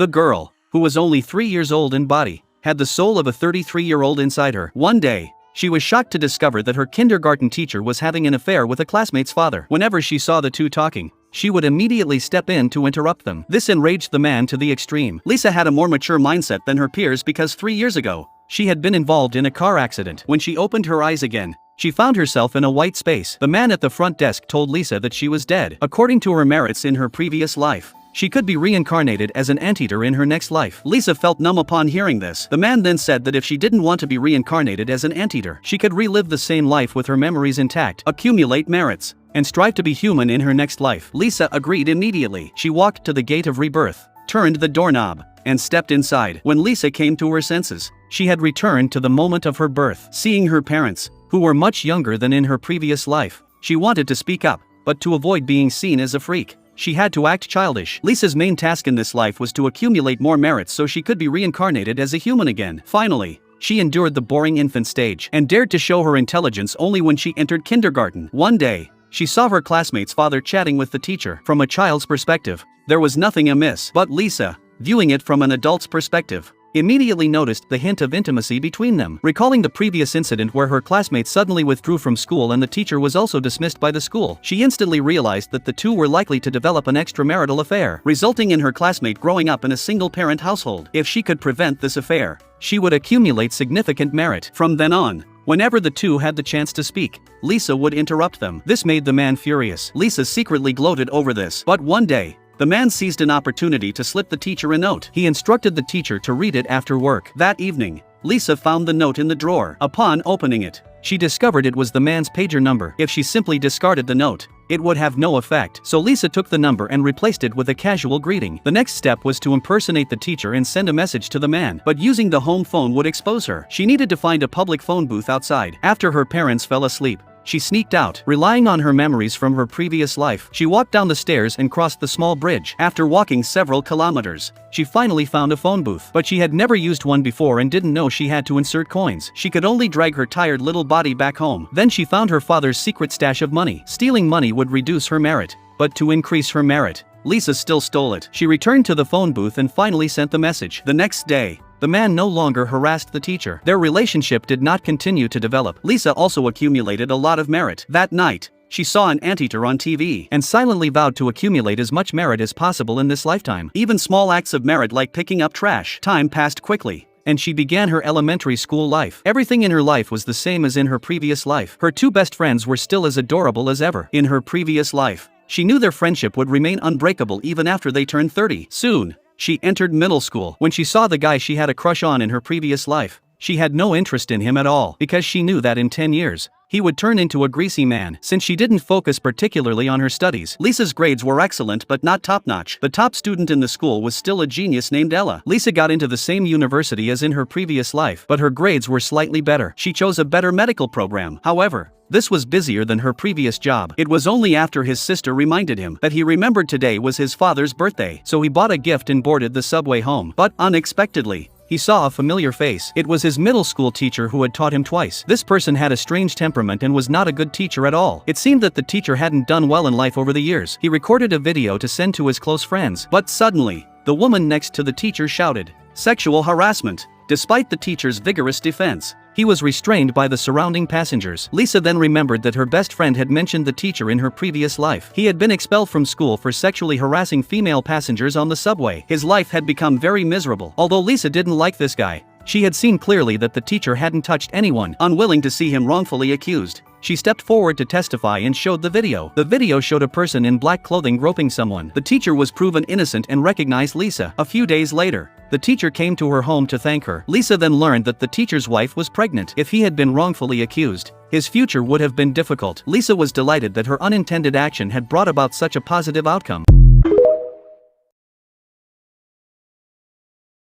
The girl, who was only 3 years old in body, had the soul of a 33-year-old inside her. One day, she was shocked to discover that her kindergarten teacher was having an affair with a classmate's father. Whenever she saw the two talking, she would immediately step in to interrupt them. This enraged the man to the extreme. Lisa had a more mature mindset than her peers because 3 years ago, she had been involved in a car accident. When she opened her eyes again, she found herself in a white space. The man at the front desk told Lisa that she was dead. According to her merits in her previous life, she could be reincarnated as an anteater in her next life. Lisa felt numb upon hearing this. The man then said that if she didn't want to be reincarnated as an anteater, she could relive the same life with her memories intact, accumulate merits, and strive to be human in her next life. Lisa agreed immediately. She walked to the gate of rebirth, turned the doorknob, and stepped inside. When Lisa came to her senses, she had returned to the moment of her birth. Seeing her parents, who were much younger than in her previous life, she wanted to speak up, but to avoid being seen as a freak, she had to act childish. Lisa's main task in this life was to accumulate more merits so she could be reincarnated as a human again. Finally, she endured the boring infant stage and dared to show her intelligence only when she entered kindergarten. One day, she saw her classmate's father chatting with the teacher. From a child's perspective, there was nothing amiss, but Lisa, viewing it from an adult's perspective, immediately noticed the hint of intimacy between them. Recalling the previous incident where her classmate suddenly withdrew from school and the teacher was also dismissed by the school, she instantly realized that the two were likely to develop an extramarital affair, resulting in her classmate growing up in a single-parent household. If she could prevent this affair, she would accumulate significant merit. From then on, whenever the two had the chance to speak, Lisa would interrupt them. This made the man furious. Lisa secretly gloated over this. But one day, the man seized an opportunity to slip the teacher a note. He instructed the teacher to read it after work. That evening, Lisa found the note in the drawer. Upon opening it, she discovered it was the man's pager number. If she simply discarded the note, it would have no effect. So Lisa took the number and replaced it with a casual greeting. The next step was to impersonate the teacher and send a message to the man. But using the home phone would expose her. She needed to find a public phone booth outside. After her parents fell asleep, she sneaked out. Relying on her memories from her previous life, she walked down the stairs and crossed the small bridge. After walking several kilometers, she finally found a phone booth. But she had never used one before and didn't know she had to insert coins. She could only drag her tired little body back home. Then she found her father's secret stash of money. Stealing money would reduce her merit, but to increase her merit, Lisa still stole it. She returned to the phone booth and finally sent the message. The next day, the man no longer harassed the teacher. Their relationship did not continue to develop. Lisa also accumulated a lot of merit. That night, she saw an anteater on TV and silently vowed to accumulate as much merit as possible in this lifetime. Even small acts of merit like picking up trash. Time passed quickly, and she began her elementary school life. Everything in her life was the same as in her previous life. Her two best friends were still as adorable as ever. In her previous life, she knew their friendship would remain unbreakable even after they turned 30. Soon, she entered middle school. When she saw the guy she had a crush on in her previous life, she had no interest in him at all because she knew that in 10 years, he would turn into a greasy man. Since she didn't focus particularly on her studies, Lisa's grades were excellent but not top-notch. The top student in the school was still a genius named Ella. Lisa got into the same university as in her previous life, but her grades were slightly better. She chose a better medical program. However, this was busier than her previous job. It was only after his sister reminded him that he remembered today was his father's birthday, so he bought a gift and boarded the subway home. But unexpectedly, he saw a familiar face. It was his middle school teacher who had taught him twice. This person had a strange temperament and was not a good teacher at all. It seemed that the teacher hadn't done well in life over the years. He recorded a video to send to his close friends. But suddenly, the woman next to the teacher shouted, "Sexual harassment!" Despite the teacher's vigorous defense, he was restrained by the surrounding passengers. Lisa then remembered that her best friend had mentioned the teacher in her previous life. He had been expelled from school for sexually harassing female passengers on the subway. His life had become very miserable. Although Lisa didn't like this guy, she had seen clearly that the teacher hadn't touched anyone. Unwilling to see him wrongfully accused, she stepped forward to testify and showed the video. The video showed a person in black clothing groping someone. The teacher was proven innocent and recognized Lisa. A few days later, the teacher came to her home to thank her. Lisa then learned that the teacher's wife was pregnant. If he had been wrongfully accused, his future would have been difficult. Lisa was delighted that her unintended action had brought about such a positive outcome.